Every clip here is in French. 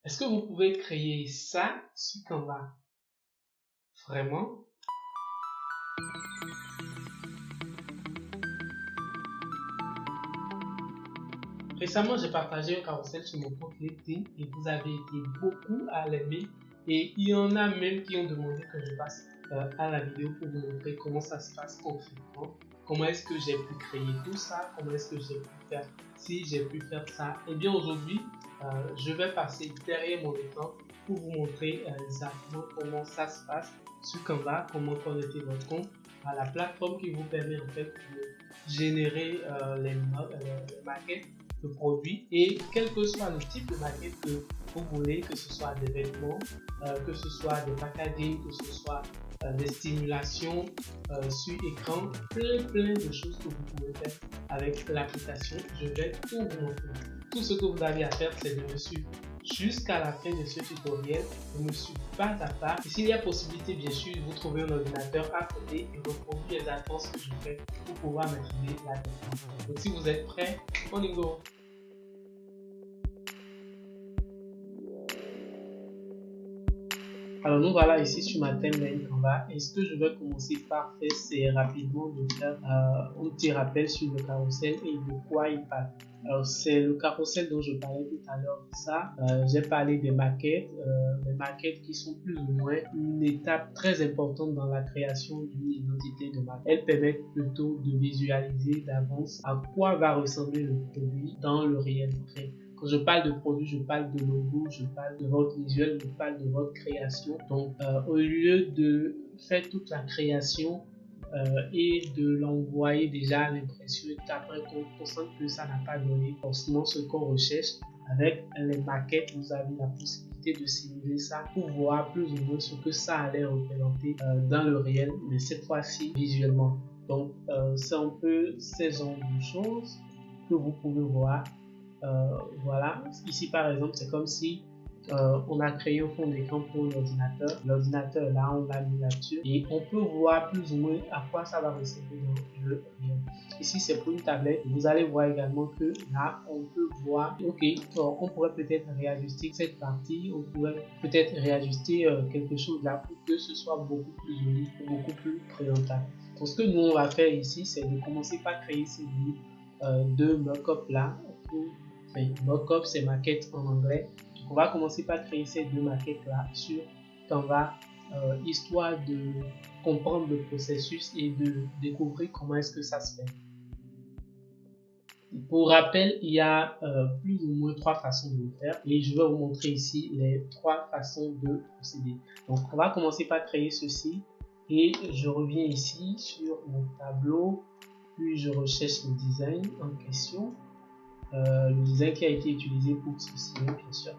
Est-ce que vous pouvez créer ça sur Canva? Vraiment? Récemment, j'ai partagé un carrousel sur mon compte LinkedIn et vous avez été beaucoup à l'aimer. Et il y en a même qui ont demandé que je passe à la vidéo pour vous montrer comment ça se passe concrètement. Comment est-ce que j'ai pu créer tout ça? Comment est-ce que j'ai pu faire si j'ai pu faire ça? Et bien aujourd'hui, je vais passer derrière mon écran pour vous montrer exactement comment ça se passe sur Canva, comment connecter votre compte à la plateforme qui vous permet en fait de générer les maquettes de produits et quel que soit le type de maquette que vous voulez, que ce soit des vêtements, que ce soit des packaging, que ce soit des stimulations sur écran, plein de choses que vous pouvez faire avec l'application. Je vais tout vous montrer. Tout ce que vous avez à faire, c'est de me suivre jusqu'à la fin de ce tutoriel, de me suivre pas à pas. Et s'il y a possibilité, bien sûr, vous trouvez un ordinateur à côté et reproduire exactement ce que je fais pour pouvoir maîtriser la technique. Donc si vous êtes prêts, on y go. Alors nous voilà ici sur ma timeline Canva et ce que je vais commencer par faire, c'est rapidement de faire un petit rappel sur le carrousel et de quoi il parle. Alors c'est le carrousel dont je parlais tout à l'heure. Ça, j'ai parlé des maquettes qui sont plus ou moins une étape très importante dans la création d'une identité de marque. Elles permettent plutôt de visualiser d'avance à quoi va ressembler le produit dans le réel. Quand je parle de produit, je parle de logo, je parle de votre visuel, je parle de votre création. Donc, au lieu de faire toute la création et de l'envoyer déjà à l'impression et qu'après qu'on sente que ça n'a pas donné forcément ce qu'on recherche, avec les maquettes, vous avez la possibilité de simuler ça pour voir plus ou moins ce que ça allait représenter dans le réel, mais cette fois-ci visuellement. Donc, c'est un peu ces genres de choses que vous pouvez voir. Voilà, ici par exemple, c'est comme si on a créé un fond d'écran pour l'ordinateur. L'ordinateur, là, on l'a mis là-dessus et on peut voir plus ou moins à quoi ça va ressembler dans le réel. Ici, c'est pour une tablette. Vous allez voir également que là, on peut voir, ok, on pourrait peut-être réajuster cette partie, on pourrait peut-être réajuster quelque chose là pour que ce soit beaucoup plus joli, beaucoup plus présentable. Donc, ce que nous, on va faire ici, c'est de commencer par créer ces deux mock-up là. Mockup, c'est maquette en anglais. On va commencer par créer ces deux maquettes là sur Canva, histoire de comprendre le processus et de découvrir comment est-ce que ça se fait. Pour rappel, il y a plus ou moins 3 façons de le faire et je vais vous montrer ici les 3 façons de procéder. Donc on va commencer par créer ceci et je reviens ici sur mon tableau, puis je recherche le design en question. Le design qui a été utilisé pour ceci, bien sûr.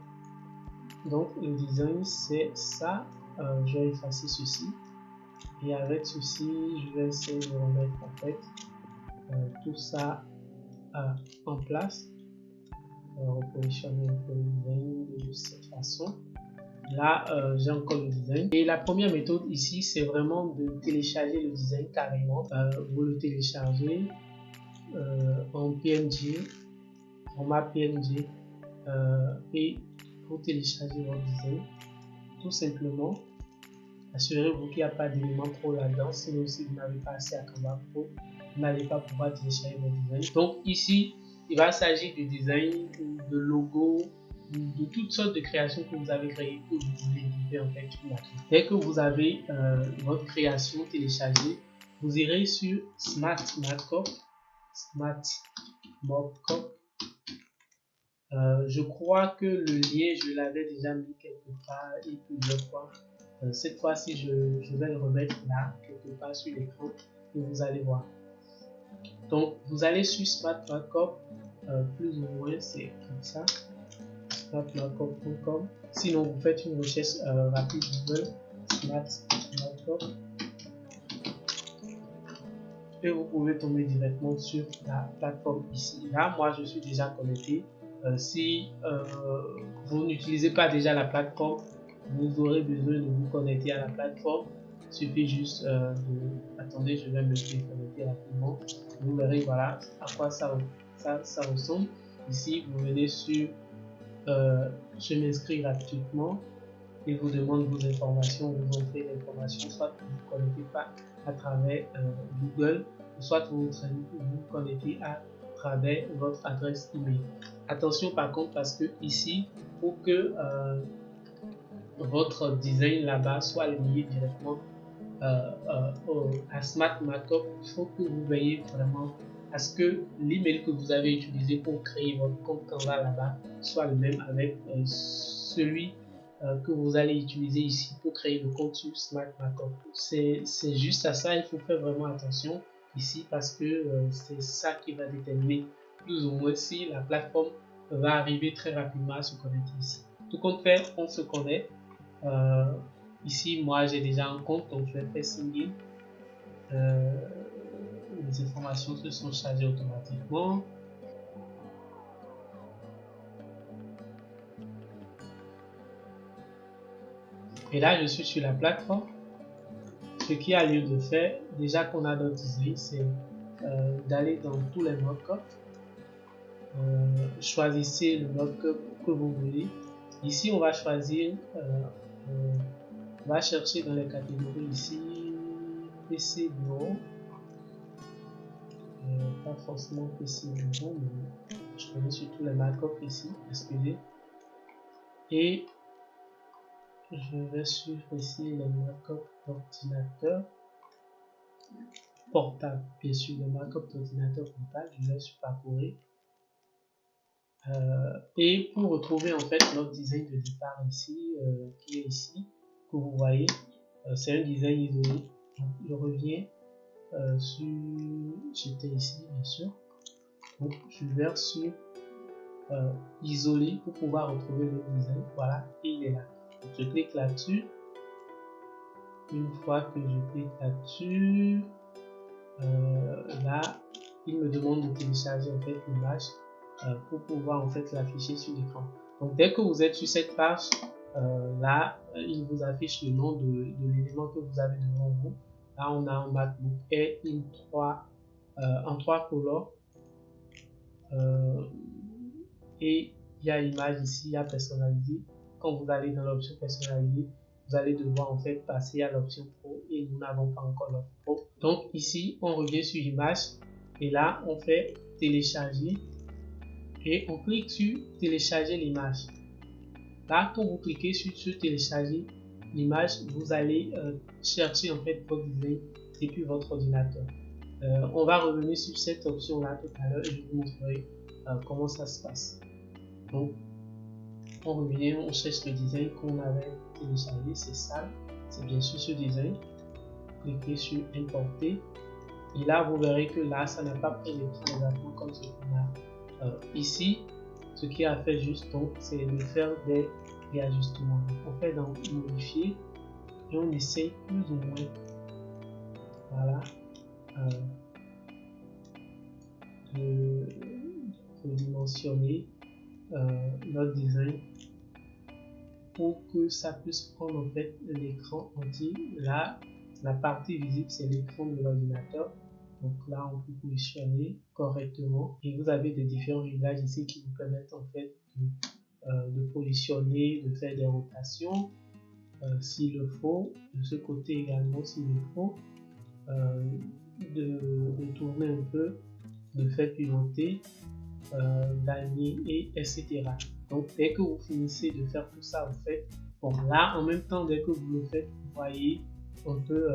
Donc le design c'est ça. Je vais effacer ceci et avec ceci je vais essayer de remettre en fait tout ça en place. Repositionner un peu le design de cette façon. Là j'ai encore le design et la première méthode ici c'est vraiment de télécharger le design carrément. Vous le téléchargez en PNG, format PNG et pour télécharger votre design, tout simplement assurez-vous qu'il n'y a pas d'éléments pro là-dedans, sinon si vous n'avez pas assez à Canva Pro, vous n'allez pas pouvoir télécharger votre design. Donc ici, il va s'agir de design, de logo, de toutes sortes de créations que vous avez créées, que vous voulez éditer en fait sur la clé. Dès que vous avez votre création téléchargée, vous irez sur Smart Mockup. Je crois que le lien, je l'avais déjà mis quelque part et plusieurs fois. Cette fois-ci, je vais le remettre là, quelque part sur l'écran, et vous allez voir. Donc, vous allez sur Smart Mockup, plus ou moins, c'est comme ça, smartmockup.com. Sinon, vous faites une recherche rapide Google, Smart Mockup, et vous pouvez tomber directement sur la plateforme ici. Là, moi, je suis déjà connecté. Si vous n'utilisez pas déjà la plateforme, vous aurez besoin de vous connecter à la plateforme. Il suffit juste de... Attendez, je vais me déconnecter rapidement. Vous verrez voilà à quoi ça ressemble. Ici, vous venez sur je m'inscris gratuitement. Il vous demande vos informations, vous entrez l'information, soit vous vous connectez pas à travers Google, soit vous vous connectez à travers votre adresse email. Attention par contre, parce que ici, pour que votre design là-bas soit lié directement à Smart Markup, il faut que vous veillez vraiment à ce que l'email que vous avez utilisé pour créer votre compte Canva là-bas soit le même avec celui que vous allez utiliser ici pour créer le compte sur Smart Markup. C'est juste à ça, il faut faire vraiment attention ici parce que c'est ça qui va déterminer plus ou moins si la plateforme va arriver très rapidement à se connecter ici. Tout compte fait, on se connecte. Ici, moi j'ai déjà un compte, donc je vais faire signer. Les informations se sont chargées automatiquement. Et là, je suis sur la plateforme. Ce qui a lieu de faire, déjà qu'on a notre design, c'est d'aller dans tous les mockups. Choisissez le mockup que vous voulez. Ici, on va choisir, on va chercher dans les catégories ici, PC Bureau. Pas forcément PC Bureau, mais je connais surtout les mockups ici, excusez. Et je vais suivre ici les mockups d'ordinateur portable. Bien sûr, les mockups d'ordinateur portable, je vais parcourir. Et pour retrouver en fait notre design de départ ici, qui est ici, que vous voyez, c'est un design isolé. Donc, je reviens sur, j'étais ici bien sûr, donc je vais sur isoler pour pouvoir retrouver le design. Voilà, et il est là. Donc, je clique là-dessus. Une fois que je clique là-dessus, là, il me demande de télécharger en fait l'image pour pouvoir en fait l'afficher sur l'écran. Donc dès que vous êtes sur cette page, là, il vous affiche le nom de l'élément que vous avez devant vous. Là, on a un MacBook Air en 3 couleurs. Et il y a l'image ici, il y a personnalisé. Quand vous allez dans l'option personnalisée, vous allez devoir en fait passer à l'option pro et nous n'avons pas encore l'option pro. Donc ici, on revient sur l'image et là, on fait télécharger et on clique sur télécharger l'image. Là, quand vous cliquez sur télécharger l'image, vous allez chercher en fait votre design depuis votre ordinateur. On va revenir sur cette option là tout à l'heure et je vous montrerai comment ça se passe. Donc, on revient, on cherche le design qu'on avait téléchargé, c'est ça, c'est bien sûr ce design. Cliquez sur importer et là vous verrez que là ça n'a pas pris l'écran exactement comme ce qu'on a ici. Ce qui a fait juste donc c'est de faire des réajustements. Donc, on fait dans modifier et on essaye plus ou moins, voilà, de dimensionner notre design pour que ça puisse prendre en fait l'écran entier. Là, la partie visible c'est l'écran de l'ordinateur. Donc là, on peut positionner correctement et vous avez des différents réglages ici qui vous permettent en fait de positionner, de faire des rotations s'il le faut, de ce côté également s'il le faut, de tourner un peu, de faire pivoter, d'aligner et etc. Donc dès que vous finissez de faire tout ça, vous faites, bon là en même temps dès que vous le faites, vous voyez un peu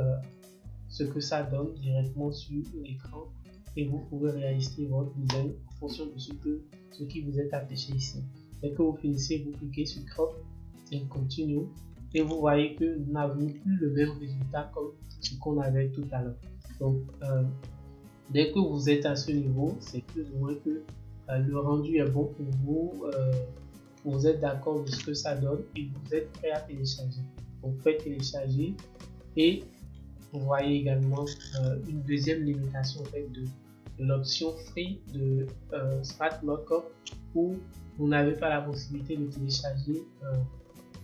ce que ça donne directement sur l'écran et vous pouvez réajuster votre design en fonction de ce qui vous est affiché ici. Dès que vous finissez, vous cliquez sur crop et continue et vous voyez que nous n'avons plus le même résultat comme ce qu'on avait tout à l'heure. Donc dès que vous êtes à ce niveau, c'est plus ou moins que le rendu est bon pour vous, vous êtes d'accord de ce que ça donne et vous êtes prêt à télécharger. Donc faites télécharger et vous voyez également une deuxième limitation en fait, de l'option free de Smart Markup où vous n'avez pas la possibilité de télécharger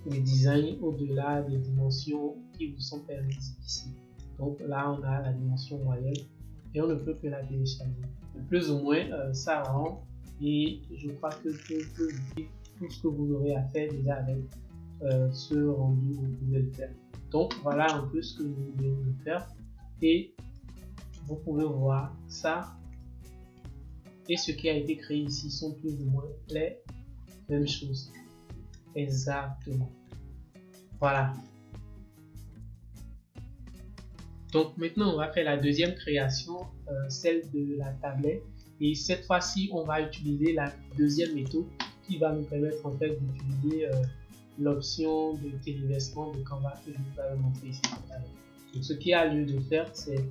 les designs au-delà des dimensions qui vous sont permises ici. Donc là on a la dimension moyenne et on ne peut que la télécharger. Plus ou moins ça rend et je crois que tout ce que vous aurez à faire déjà avec ce rendu, vous pouvez le faire. Donc voilà un peu ce que nous devons faire et vous pouvez voir ça et ce qui a été créé ici sont plus ou moins les mêmes choses. Exactement. Voilà. Donc maintenant on va faire la deuxième création, celle de la tablette, et cette fois-ci on va utiliser la deuxième méthode qui va nous permettre en fait d'utiliser l'option de téléversement de Canva que je vous avais montré ici tout à l'heure. Donc ce qu'il y a lieu de faire, c'est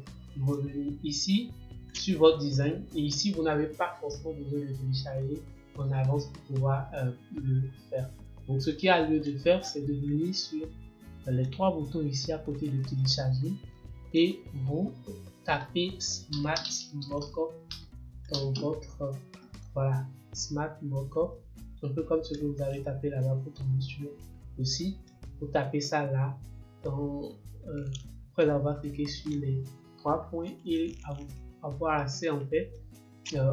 revenir ici sur votre design, et ici vous n'avez pas forcément besoin de télécharger en avance pour pouvoir le faire. Donc ce qu'il y a lieu de faire, c'est de venir sur les trois boutons ici à côté de télécharger et vous tapez Smart Mockup dans votre voilà, Smart Mockup, un peu comme ce que vous avez tapé là-bas pour tomber sur le site. Vous tapez ça là dans, après avoir cliqué sur les trois points et avoir accès en fait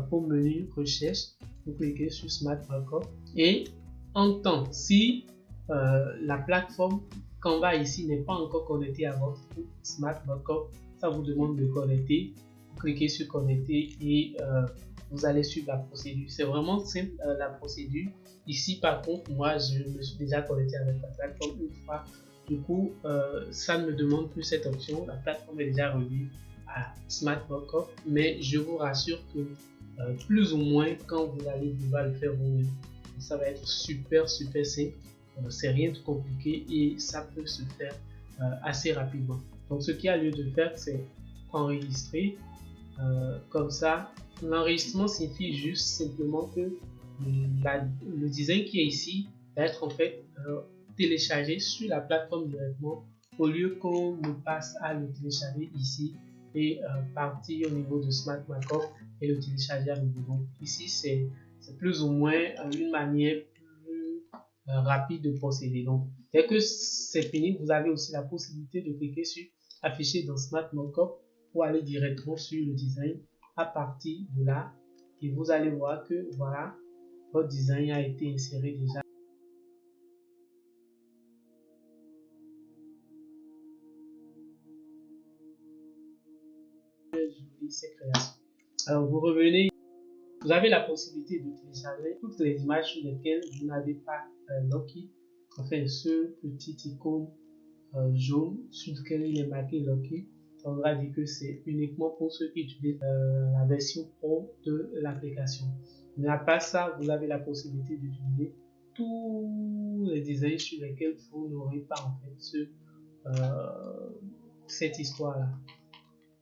au menu recherche. Vous cliquez sur Smart Mockup et en temps si la plateforme Canva ici n'est pas encore connectée à votre Smart Mockup, ça vous demande de connecter. Vous cliquez sur connecter et vous allez suivre la procédure. C'est vraiment simple la procédure. Ici par contre, moi je me suis déjà connecté avec la plateforme une fois. Du coup, ça ne me demande plus cette option. La plateforme est déjà reliée à Smart Mockup, mais je vous rassure que plus ou moins quand vous allez devoir le faire vous-même, ça va être super simple. C'est rien de compliqué et ça peut se faire assez rapidement. Donc ce qu'il y a lieu de faire, c'est enregistrer comme ça. L'enregistrement signifie juste simplement que le design qui est ici va être en fait téléchargé sur la plateforme directement au lieu qu'on ne passe à le télécharger ici et partir au niveau de Smart Mockup et le télécharger à nouveau. Donc ici c'est plus ou moins une manière plus rapide de procéder. Donc dès que c'est fini, vous avez aussi la possibilité de cliquer sur afficher dans Smart Mockup pour aller directement sur le design à partir de là et vous allez voir que voilà, votre design a été inséré déjà. Ces créations. Alors vous revenez, vous avez la possibilité de télécharger toutes les images sur lesquelles vous n'avez pas Loki, enfin ce petit icône jaune sur lequel il est marqué Loki. On va dire que c'est uniquement pour ceux qui utilisent la version pro de l'application. Mais à part ça, vous avez la possibilité d'utiliser tous les designs sur lesquels vous n'aurez pas en fait cette histoire là.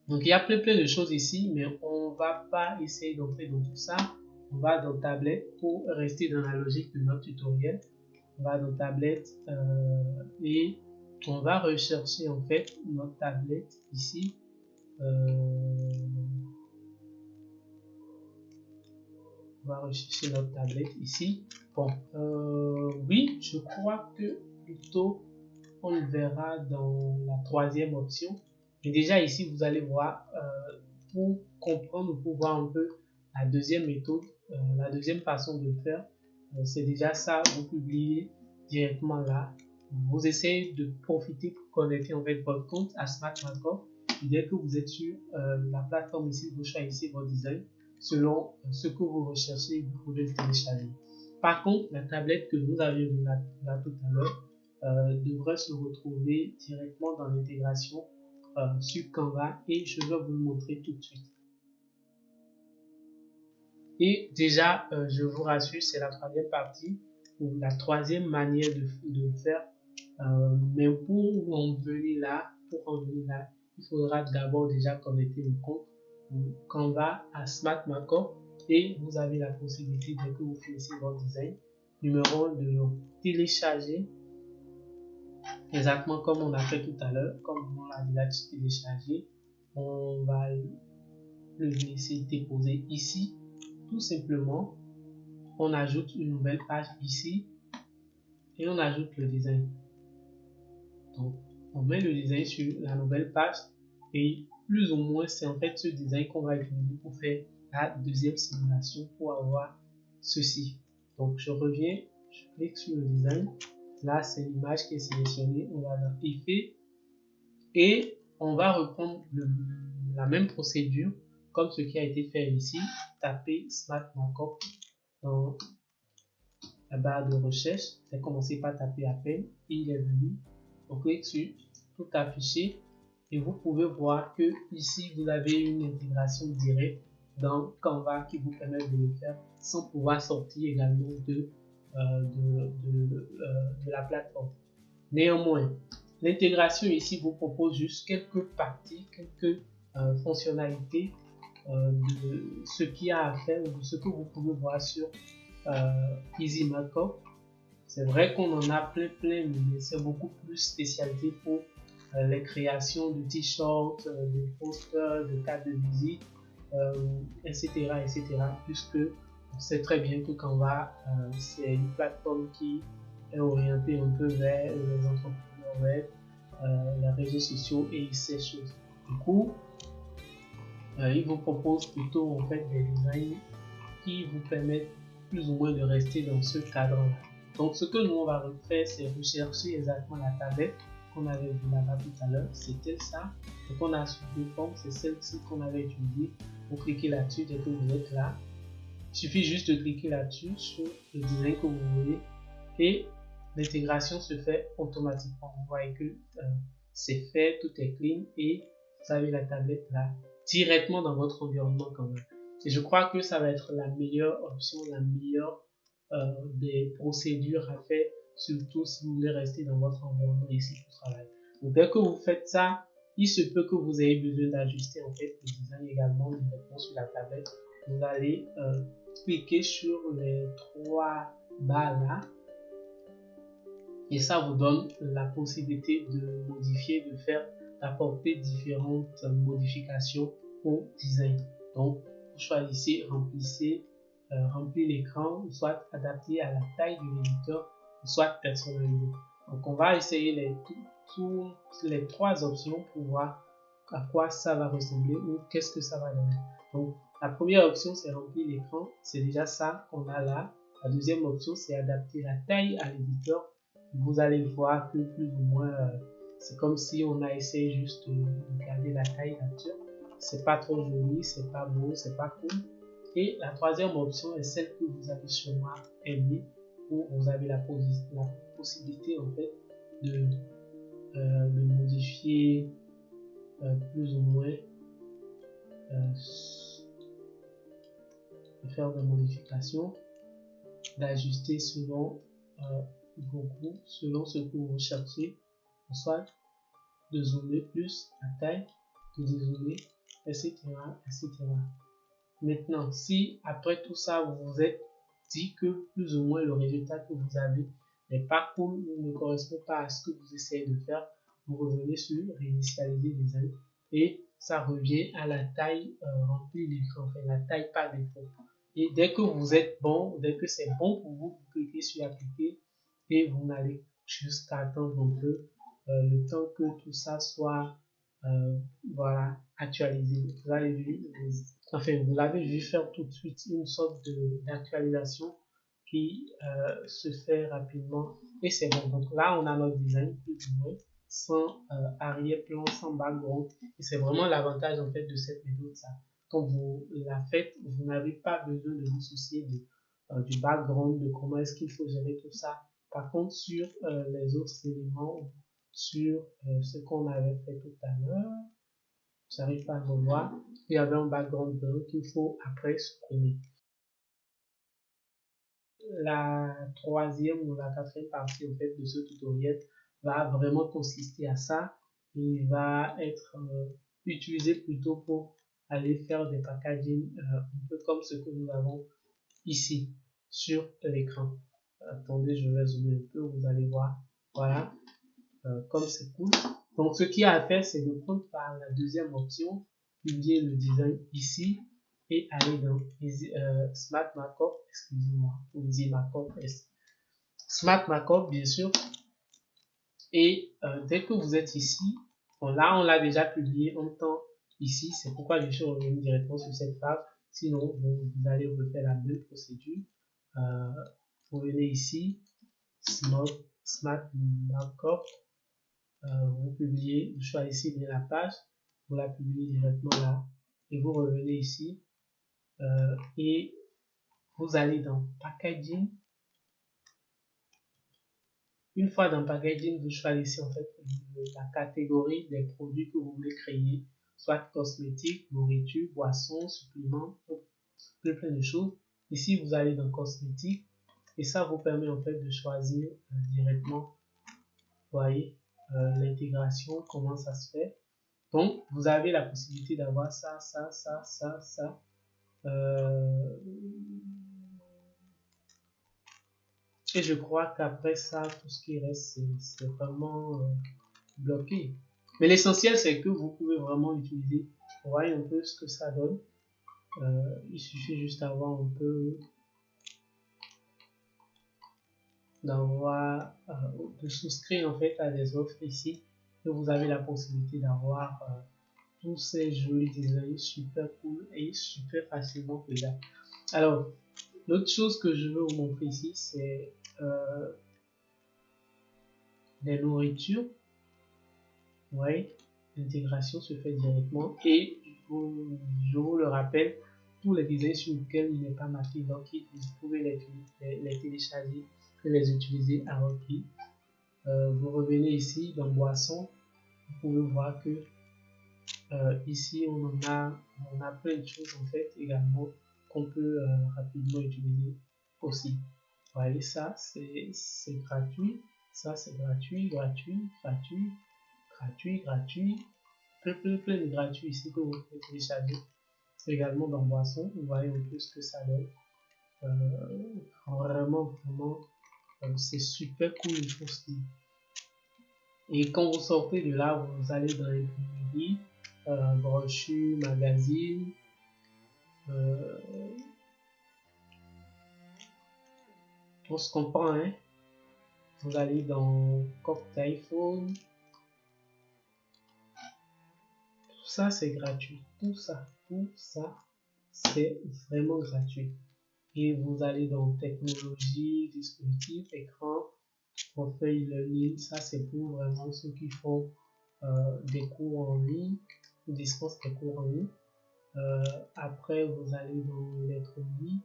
Donc il y a plein de choses ici, mais on va pas essayer d'entrer dans tout ça. On va dans tablette pour rester dans la logique de notre tutoriel. On va dans tablette et on va rechercher en fait notre tablette ici. On va rechercher notre tablette ici. Bon, oui, je crois que plutôt on le verra dans la troisième option. Mais déjà ici, vous allez voir, pour comprendre, pour voir un peu la deuxième méthode, la deuxième façon de le faire, c'est déjà ça, vous publiez directement là. Vous essayez de profiter pour connecter en fait votre compte à Smart Mockup. Dès que vous êtes sur la plateforme ici, vous choisissez votre design selon ce que vous recherchez, vous pouvez le télécharger. Par contre, la tablette que nous avions là tout à l'heure devrait se retrouver directement dans l'intégration sur Canva et je vais vous le montrer tout de suite. Et déjà, je vous rassure, c'est la troisième partie ou la troisième manière de le faire. Mais pour en venir là, il faudra d'abord déjà connecter le compte Canva à Smart Mockup et vous avez la possibilité, dès que vous finissez votre design, numéro 1 de le télécharger exactement comme on a fait tout à l'heure, comme on l'a déjà téléchargé. On va le laisser déposer ici. Tout simplement, on ajoute une nouvelle page ici et on ajoute le design. Donc, on met le design sur la nouvelle page et plus ou moins c'est en fait ce design qu'on va utiliser pour faire la deuxième simulation pour avoir ceci. Donc je reviens, Je clique sur le design. Là, c'est l'image qui est sélectionnée. On va dans Effet et on va reprendre la même procédure comme ce qui a été fait ici. Taper Smart Markup dans la barre de recherche. J'ai commencé par taper à peine et il est venu. On clique sur tout afficher et vous pouvez voir que ici vous avez une intégration directe dans Canva qui vous permet de le faire sans pouvoir sortir également de la plateforme. Néanmoins, l'intégration ici vous propose juste quelques parties, quelques fonctionnalités de ce qu'il y a à faire ou de ce que vous pouvez voir sur Easy Markup. C'est vrai qu'on en a plein, mais c'est beaucoup plus spécialisé pour les créations de t-shirts, de posters, de cartes de visite, etc., puisque on sait très bien que Canva, c'est une plateforme qui est orientée un peu vers les entrepreneurs web, les réseaux sociaux et ces choses. Du coup, il vous propose plutôt en fait des designs qui vous permettent plus ou moins de rester dans ce cadre-là. Donc ce que nous on va faire, c'est rechercher exactement la tablette qu'on avait vu là-bas tout à l'heure. C'était ça. Donc on a sous deux formes, c'est celle-ci qu'on avait utilisée. Vous cliquez là-dessus dès que vous êtes là. Il suffit juste de cliquer là-dessus sur le design que vous voulez et l'intégration se fait automatiquement. Vous voyez que c'est fait, tout est clean et vous avez la tablette là directement dans votre environnement quand même. Et je crois que ça va être la meilleure option, la meilleure des procédures à faire, surtout si vous voulez rester dans votre environnement ici pour travailler. Donc dès que vous faites ça, il se peut que vous ayez besoin d'ajuster en fait le design également directement sur la tablette. Vous allez cliquer sur les trois barres là et ça vous donne la possibilité de modifier, de faire, d'apporter différentes modifications au design. Donc vous choisissez, remplissez, remplir l'écran, soit adapté à la taille de l'éditeur, soit personnalisé. Donc on va essayer les trois options pour voir à quoi ça va ressembler ou qu'est-ce que ça va donner. Donc la première option c'est remplir l'écran, c'est déjà ça qu'on a là. La deuxième option c'est adapter la taille à l'éditeur. Vous allez voir que plus ou moins c'est comme si on a essayé juste de garder la taille nature. C'est pas trop joli, c'est pas beau, c'est pas cool. Et la troisième option est celle que vous avez sûrement aimée, où vous avez la possibilité en fait de modifier plus ou moins, de faire des modifications, d'ajuster selon vos goûts, selon ce que vous cherchez, soit de zoomer plus la taille, de dézoomer, etc., etc. Maintenant, si après tout ça, vous vous êtes dit que plus ou moins le résultat que vous avez n'est pas cool ou ne correspond pas à ce que vous essayez de faire, vous revenez sur réinitialiser design et ça revient à la taille remplie d'écran, enfin la taille par défaut. Et dès que vous êtes bon, dès que c'est bon pour vous, vous cliquez sur appliquer et vous n'allez jusqu'à attendre un peu le temps que tout ça soit voilà, actualisé. Vous allez vu, vous l'avez vu faire tout de suite une sorte d'actualisation qui se fait rapidement et c'est bon. Donc là, on a notre design plus ou moins sans arrière-plan, sans background et c'est vraiment l'avantage en fait de cette méthode. Ça. Quand vous la faites, vous n'avez pas besoin de vous soucier du background, de comment est-ce qu'il faut gérer tout ça. Par contre, sur les autres éléments, sur ce qu'on avait fait tout à l'heure, j'arrive pas à le voir, il y avait un background blanc qu'il faut après supprimer. La troisième ou la quatrième partie en fait de ce tutoriel va vraiment consister à ça. Il va être utilisé plutôt pour aller faire des packaging un peu comme ce que nous avons ici sur l'écran. Attendez, je vais zoomer un peu, vous allez voir. Voilà, comme c'est cool. Donc ce qu'il y a à faire, c'est de prendre par la deuxième option, publier le design ici et aller dans Smart Markup, excusez-moi, Easy Markup, Smart Markup bien sûr. Et dès que vous êtes ici, bon, là on l'a déjà publié en temps ici, c'est pourquoi je suis revenu directement sur cette page. Sinon, vous allez refaire la même procédure. vous venez ici, Smart Markup, vous publiez, vous choisissez bien la page, vous la publiez directement là, et vous revenez ici, et vous allez dans Packaging. Une fois dans Packaging, vous choisissez en fait la catégorie des produits que vous voulez créer, soit cosmétiques, nourriture, boissons, suppléments, plein de choses. Ici, vous allez dans cosmétiques et ça vous permet en fait de choisir directement, vous voyez, l'intégration, comment ça se fait. Donc, vous avez la possibilité d'avoir ça. Et je crois qu'après ça, tout ce qui reste, c'est vraiment bloqué. Mais l'essentiel, c'est que vous pouvez vraiment utiliser. Vous voyez un peu ce que ça donne. Il suffit juste d'avoir un peu de souscrire en fait à des offres ici. Et vous avez la possibilité d'avoir tous ces jolis designs super cool et super facilement faisables. Alors, l'autre chose que je veux vous montrer ici, c'est les nourritures. Vous voyez, l'intégration se fait directement et je vous le rappelle, tous les designs sur lesquels il n'est pas marqué Lockheed, vous pouvez les télécharger et les utiliser à votre guise. Vous revenez ici dans boisson, vous pouvez voir que ici on a plein de choses en fait également qu'on peut rapidement utiliser aussi. Vous voyez, ça c'est gratuit, ça c'est gratuit, plein de gratuits ici que vous pouvez télécharger. Également dans boisson, vous voyez un peu ce que ça donne. Vraiment, c'est super cool, il faut se dire. Et quand vous sortez de là, vous allez dans les librairies, brochures, magazines, on se comprend, hein. Vous allez dans Cocktail Phone. Tout ça, c'est gratuit. Tout ça, c'est vraiment gratuit. Et vous allez dans technologie, dispositif, écran, profil learning. Ça, c'est pour vraiment ceux qui font des cours en ligne, ou dispensent des cours en ligne. Après, vous allez dans l'électronique,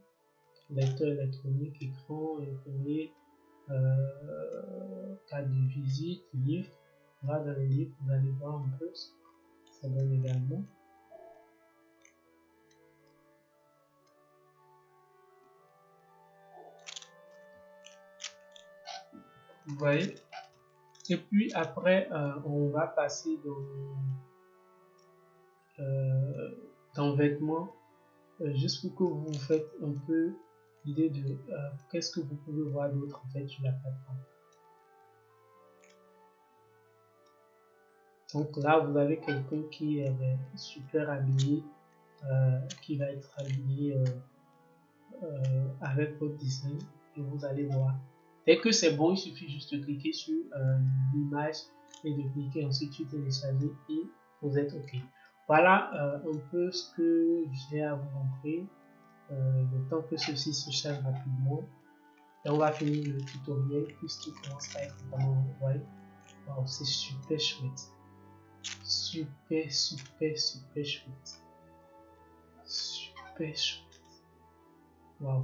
lecteur électronique, écran, imprimé, carte de visite, livre. Là, dans le livre, vous allez voir un peu ce que ça donne également. Vous voyez? Et puis après, on va passer dans vêtements, juste pour que vous vous faites un peu l'idée de qu'est-ce que vous pouvez voir d'autre en fait sur la plateforme. Donc là, vous avez quelqu'un qui est super habillé, qui va être habillé avec votre design et vous allez voir. Dès que c'est bon, il suffit juste de cliquer sur l'image et de cliquer ensuite sur télécharger et vous êtes OK. Voilà un peu ce que j'ai à vous montrer. Le temps que ceci se charge rapidement. Et on va finir le tutoriel puisqu'il commence à être vraiment ouais. Wow, c'est super chouette. Super chouette. Super chouette. Wow.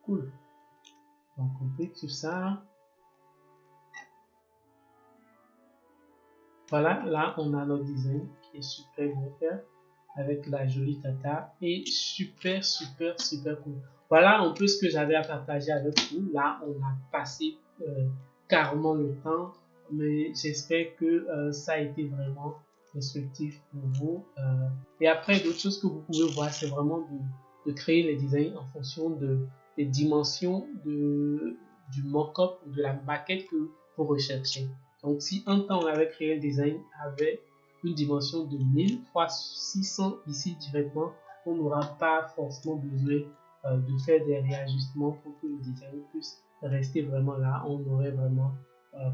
Cool. Donc on clique sur ça. Voilà, là on a notre design qui est super bien fait avec la jolie tata et super cool. Voilà un peu ce que j'avais à partager avec vous. Là on a passé carrément le temps, mais j'espère que ça a été vraiment instructif pour vous. Et après d'autres choses que vous pouvez voir, c'est vraiment de créer les designs en fonction des dimensions du mock-up ou de la maquette que vous recherchez. Donc si un temps on avait créé le design avec une dimension de 1000 x 600 ici directement, on n'aura pas forcément besoin de faire des réajustements pour que le design puisse rester vraiment là. On aurait vraiment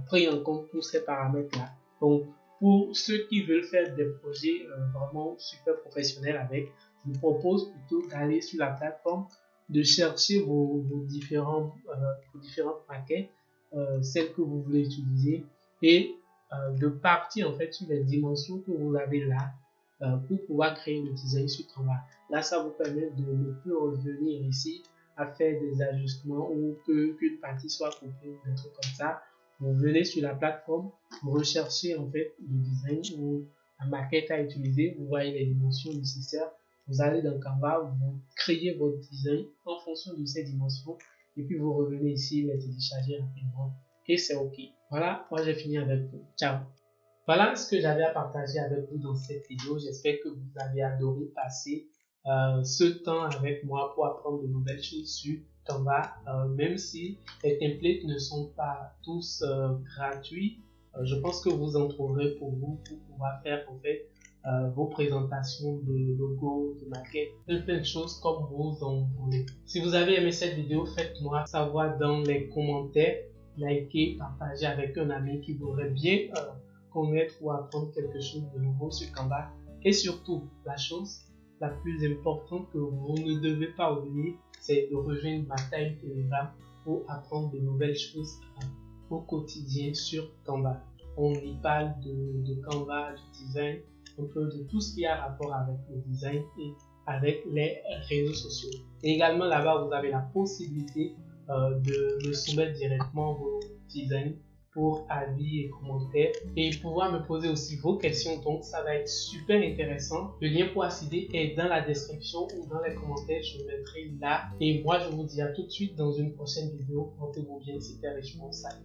pris en compte tous ces paramètres là. Donc pour ceux qui veulent faire des projets vraiment super professionnels avec, je vous propose plutôt d'aller sur la plateforme de chercher vos différentes maquettes, celles que vous voulez utiliser, et de partir en fait sur les dimensions que vous avez là pour pouvoir créer le design sur Canva. Là, ça vous permet de ne plus revenir ici à faire des ajustements ou qu'une partie soit coupée ou des trucs comme ça. Vous venez sur la plateforme, vous recherchez en fait le design ou la maquette à utiliser, vous voyez les dimensions nécessaires, vous allez dans Canva, vous créez votre design en fonction de ces dimensions et puis vous revenez ici, les télécharger rapidement et c'est OK. Voilà, moi j'ai fini avec vous. Ciao. Voilà ce que j'avais à partager avec vous dans cette vidéo. J'espère que vous avez adoré passer ce temps avec moi pour apprendre de nouvelles choses sur Canva. Même si les templates ne sont pas tous gratuits, je pense que vous en trouverez pour vous pour pouvoir faire en fait vos présentations de logos, de maquettes, plein de choses comme vous en voulez. Si vous avez aimé cette vidéo, faites-moi savoir dans les commentaires, likez, partagez avec un ami qui voudrait bien connaître ou apprendre quelque chose de nouveau sur Canva. Et surtout, la chose la plus importante que vous ne devez pas oublier, c'est de rejoindre ma taille Telegram pour apprendre de nouvelles choses au quotidien sur Canva. On y parle de Canva, du design, un peu de tout ce qui a rapport avec le design et avec les réseaux sociaux. Et également là-bas, vous avez la possibilité de me soumettre directement vos designs pour avis et commentaires et pouvoir me poser aussi vos questions. Donc ça va être super intéressant. Le lien pour accéder est dans la description ou dans les commentaires, je le mettrai là. Et moi je vous dis à tout de suite dans une prochaine vidéo. Portez-vous bien, c'était Richemont. Salut.